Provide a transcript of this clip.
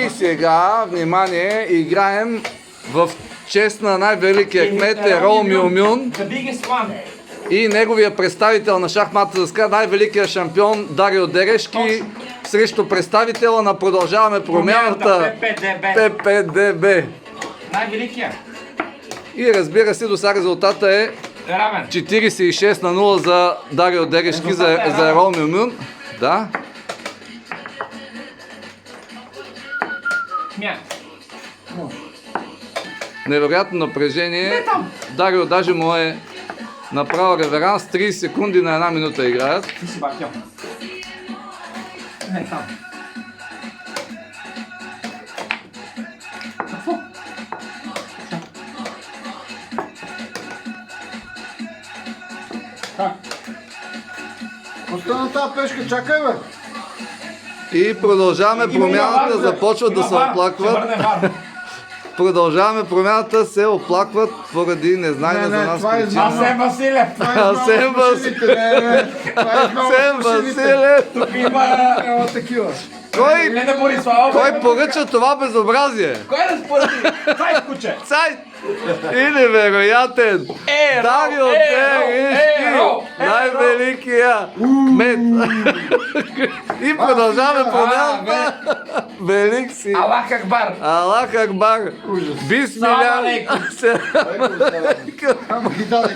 И сега, внимание, играем в чест на най-великия кмет Ерол Мюмюн и неговия представител на шахматната дъска, най-великия шампион Дарио Дерешки срещу представителя на Продължаваме промяната ППДБ. Най-великия. И разбира се, до сега резултата е Равен. 46-0 за Дарио Дерешки, за Ерол Мюмюн. Да. Невероятно напрежение. Дарио даже му е направил реверанс. 30 секунди на 1 минута играят. Ти си бакьо. Не, там. Какво? Как? Остана тази пешка, чакай бе! И Продължаваме промяната започват да се оплакват. Продължаваме промяната се оплакват поради незнайна за нас причина. Асен Василев. Асен Василев! Тук има такива. Лена Борислава. Кой поръча това безобразие? Кой да спорти? Цайт, куче. Цайт! И невероятен! Дарио Дерешки! Най-великия кмет! И Продължаваме промяната! Велик си! Аллах Акбар. Аллах Акбар! Бисмиля! Ама ги даде